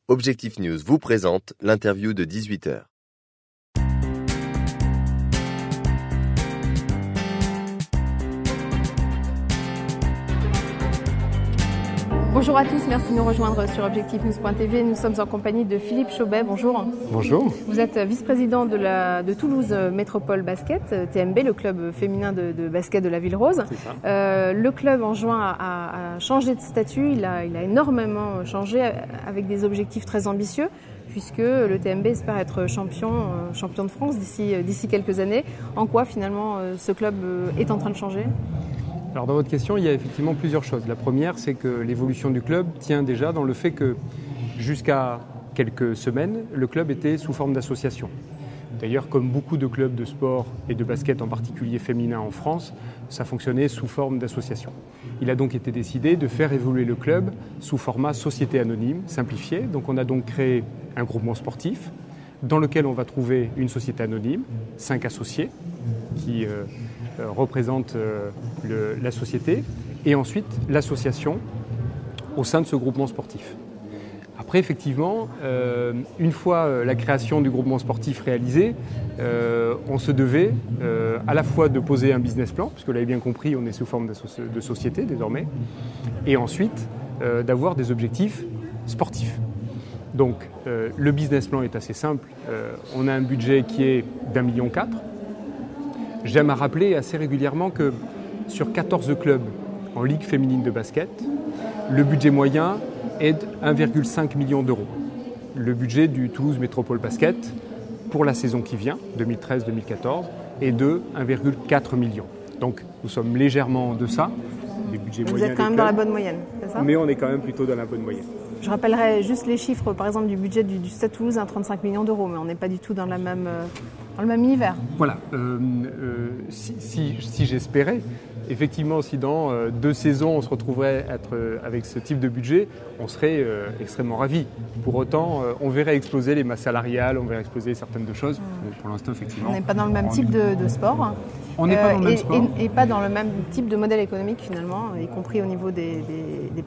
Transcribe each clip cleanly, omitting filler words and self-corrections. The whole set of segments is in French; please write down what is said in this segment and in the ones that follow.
Objectif News vous présente l'interview de 18h. Bonjour à tous, merci de nous rejoindre sur objectifnews.tv. Nous sommes en compagnie de Philippe Chaubet. Bonjour. Bonjour. Vous êtes vice-président de Toulouse Métropole Basket, TMB, le club féminin de basket de la Ville Rose. Le club en juin a changé de statut, il a énormément changé avec des objectifs très ambitieux puisque le TMB espère être champion de France d'ici quelques années. En quoi finalement ce club est en train de changer ? Alors dans votre question, il y a effectivement plusieurs choses. La première, c'est que l'évolution du club tient déjà dans le fait que jusqu'à quelques semaines, le club était sous forme d'association. D'ailleurs, comme beaucoup de clubs de sport et de basket, en particulier féminin en France, ça fonctionnait sous forme d'association. Il a donc été décidé de faire évoluer le club sous format société anonyme, simplifié. Donc on a donc créé un groupement sportif dans lequel on va trouver une société anonyme, 5 associés qui représente la société et ensuite l'association au sein de ce groupement sportif. Après, effectivement, une fois la création du groupement sportif réalisée, on se devait à la fois de poser un business plan, puisque vous l'avez bien compris, on est sous forme de société désormais, et ensuite d'avoir des objectifs sportifs. Donc, le business plan est assez simple. On a un budget qui est d'1,4 million. J'aime à rappeler assez régulièrement que sur 14 clubs en Ligue féminine de basket, le budget moyen est de 1,5 million d'euros. Le budget du Toulouse Métropole Basket pour la saison qui vient, 2013-2014, est de 1,4 million. Donc nous sommes légèrement en deçà des budgets moyens. Vous êtes quand même dans la bonne moyenne, c'est ça ? Mais on est quand même plutôt dans la bonne moyenne. Je rappellerai juste les chiffres, par exemple, du budget du Stade Toulousain, 35 millions d'euros, mais on n'est pas du tout dans le même univers. Voilà. Si j'espérais, effectivement, si dans 2 saisons on se retrouverait avec ce type de budget, on serait extrêmement ravis. Pour autant, on verrait exploser les masses salariales, on verrait exploser certaines choses. Pour l'instant, effectivement. On n'est pas dans le même type de sport. On n'est pas dans le même sport. Et pas dans le même type de modèle économique, finalement, y compris au niveau des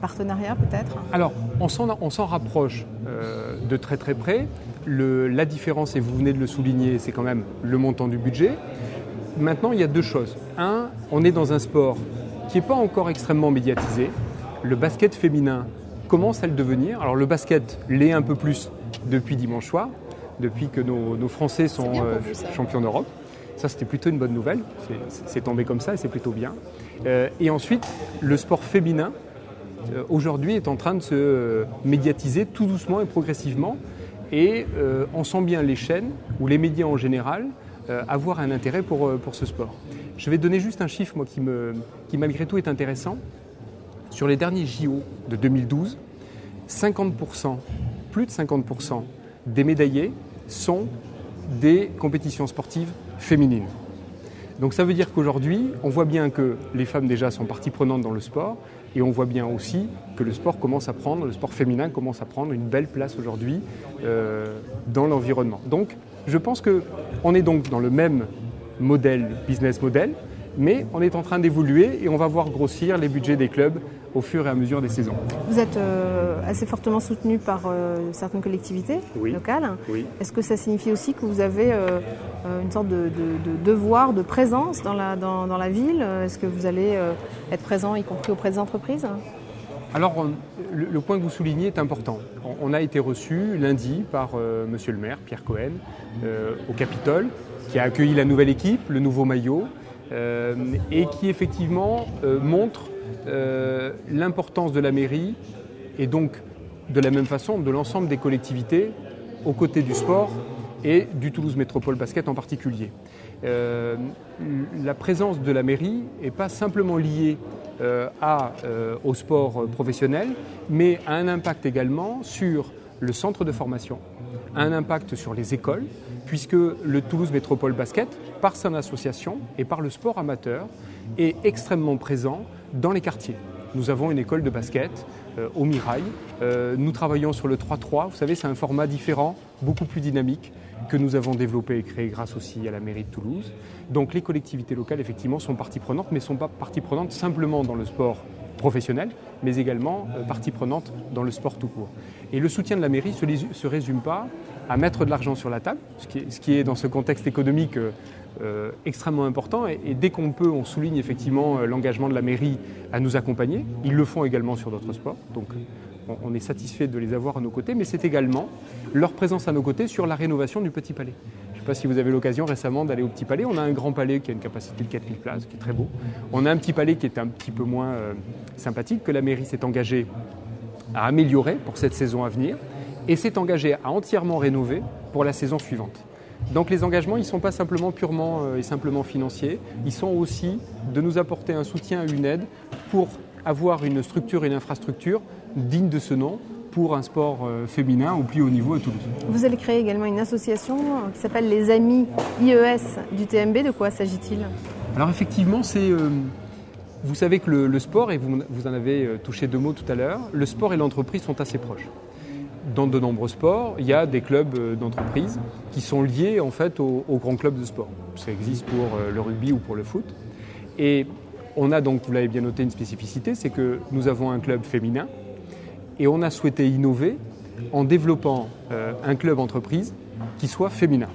partenariats, peut-être. Alors, on s'en rapproche de très très près. La différence, et vous venez de le souligner, c'est quand même le montant du budget. Maintenant, il y a 2 choses. Un, on est dans un sport qui n'est pas encore extrêmement médiatisé. Le basket féminin commence à le devenir. Alors, le basket l'est un peu plus depuis dimanche soir, depuis que nos Français sont champions d'Europe. Ça, c'était plutôt une bonne nouvelle. C'est tombé comme ça et c'est plutôt bien. Et ensuite, le sport féminin, aujourd'hui, est en train de se médiatiser tout doucement et progressivement. Et on sent bien les chaînes, ou les médias en général, avoir un intérêt pour ce sport. Je vais donner juste un chiffre, moi, qui malgré tout est intéressant. Sur les derniers JO de 2012, 50%, plus de 50% des médaillés sont des compétitions sportives féminines. Donc ça veut dire qu'aujourd'hui, on voit bien que les femmes déjà sont partie prenante dans le sport et on voit bien aussi que le sport féminin commence à prendre une belle place aujourd'hui dans l'environnement. Donc je pense qu'on est donc dans le même business model, mais on est en train d'évoluer et on va voir grossir les budgets des clubs au fur et à mesure des saisons. Vous êtes assez fortement soutenu par certaines collectivités locales. Oui. Est-ce que ça signifie aussi que vous avez une sorte de devoir de présence dans la ville ? Est-ce que vous allez être présent, y compris auprès des entreprises ? Alors, le point que vous soulignez est important. On a été reçu lundi par monsieur le maire, Pierre Cohen, au Capitole, qui a accueilli la nouvelle équipe, le nouveau maillot, et qui effectivement montre l'importance de la mairie et donc de la même façon de l'ensemble des collectivités aux côtés du sport et du Toulouse Métropole Basket en particulier. La présence de la mairie n'est pas simplement liée au sport professionnel, mais a un impact également sur le centre de formation, a un impact sur les écoles, puisque le Toulouse Métropole Basket, par son association et par le sport amateur, est extrêmement présent dans les quartiers. Nous avons une école de basket au Mirail. Nous travaillons sur le 3-3. Vous savez, c'est un format différent, beaucoup plus dynamique, que nous avons développé et créé grâce aussi à la mairie de Toulouse. Donc les collectivités locales, effectivement, sont partie prenante, mais ne sont pas partie prenante simplement dans le sport professionnel, mais également partie prenante dans le sport tout court. Et le soutien de la mairie ne se résume pas à mettre de l'argent sur la table, ce qui est dans ce contexte économique extrêmement important. Et dès qu'on peut, on souligne effectivement l'engagement de la mairie à nous accompagner. Ils le font également sur d'autres sports, donc on est satisfait de les avoir à nos côtés, mais c'est également leur présence à nos côtés sur la rénovation du Petit Palais. Je ne sais pas si vous avez l'occasion récemment d'aller au Petit Palais. On a un grand palais qui a une capacité de 4000 places, qui est très beau. On a un petit palais qui est un petit peu moins sympathique, que la mairie s'est engagée à améliorer pour cette saison à venir et s'est engagée à entièrement rénover pour la saison suivante. Donc les engagements, ils ne sont pas simplement purement et simplement financiers, ils sont aussi de nous apporter un soutien, une aide pour avoir une structure et une infrastructure digne de ce nom pour un sport féminin au plus haut niveau à Toulouse. Vous allez créer également une association qui s'appelle les Amis IES du TMB. De quoi s'agit-il ? Alors effectivement, c'est... vous savez que le sport, et vous en avez touché 2 mots tout à l'heure, le sport et l'entreprise sont assez proches. Dans de nombreux sports, il y a des clubs d'entreprise qui sont liés en fait aux grands clubs de sport. Ça existe pour le rugby ou pour le foot. Et on a donc, vous l'avez bien noté, une spécificité, c'est que nous avons un club féminin et on a souhaité innover en développant un club entreprise qui soit féminin.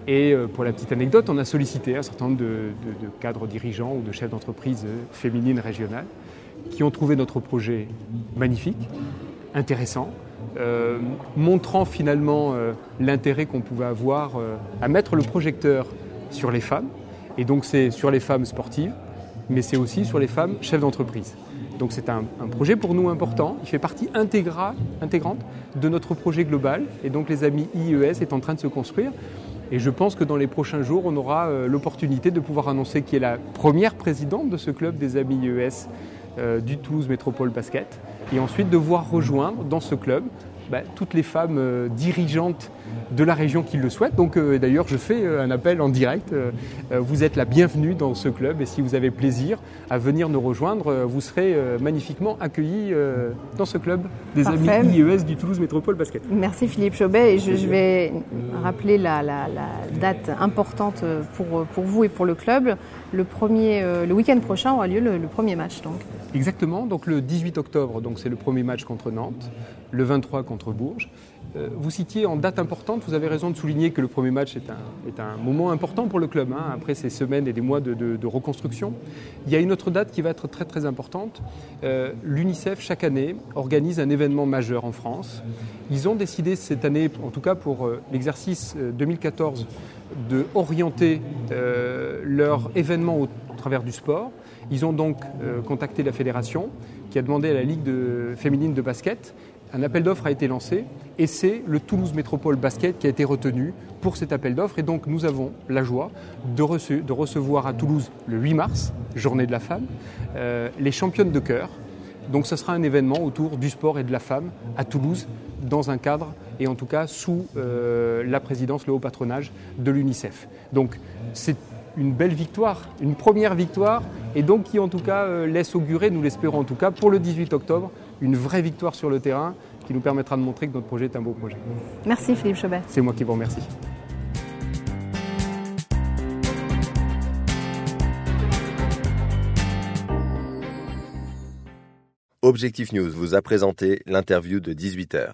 Et pour la petite anecdote, on a sollicité un certain nombre de cadres dirigeants ou de chefs d'entreprise féminines régionales qui ont trouvé notre projet magnifique, intéressant, montrant finalement l'intérêt qu'on pouvait avoir à mettre le projecteur sur les femmes. Et donc c'est sur les femmes sportives, mais c'est aussi sur les femmes chefs d'entreprise. Donc c'est un projet pour nous important, il fait partie intégrante de notre projet global. Et donc les Amis IES est en train de se construire. Et je pense que dans les prochains jours, on aura l'opportunité de pouvoir annoncer qui est la première présidente de ce club des Amis IES du Toulouse Métropole Basket. Et ensuite de voir rejoindre dans ce club toutes les femmes dirigeantes de la région qui le souhaitent. Donc d'ailleurs, je fais un appel en direct. Vous êtes la bienvenue dans ce club et si vous avez plaisir à venir nous rejoindre, vous serez magnifiquement accueillis dans ce club des Amis IES du Toulouse Métropole Basket. Merci Philippe Chaubet. Et je vais rappeler la date importante pour vous et pour le club. Le week-end prochain aura lieu le premier match. Donc. Exactement, donc le 18 octobre, donc c'est le premier match contre Nantes, le 23 contre Bourges. Vous citiez en date importante, vous avez raison de souligner que le premier match est un moment important pour le club, après ces semaines et des mois de reconstruction. Il y a une autre date qui va être très très importante. L'UNICEF, chaque année, organise un événement majeur en France. Ils ont décidé cette année, en tout cas pour l'exercice 2014, de orienter leur événement au travers du sport. Ils ont donc contacté la fédération qui a demandé à la Ligue féminine de basket. Un appel d'offres a été lancé et c'est le Toulouse Métropole Basket qui a été retenu pour cet appel d'offres. Et donc nous avons la joie de recevoir à Toulouse le 8 mars, journée de la femme, les championnes de cœur. Donc ce sera un événement autour du sport et de la femme à Toulouse dans un cadre et en tout cas sous la présidence, le haut patronage de l'UNICEF. Donc c'est une belle victoire, une première victoire et donc qui en tout cas laisse augurer, nous l'espérons en tout cas, pour le 18 octobre, une vraie victoire sur le terrain qui nous permettra de montrer que notre projet est un beau projet. Merci Philippe Chaubet. C'est moi qui vous remercie. Objectif News vous a présenté l'interview de 18h.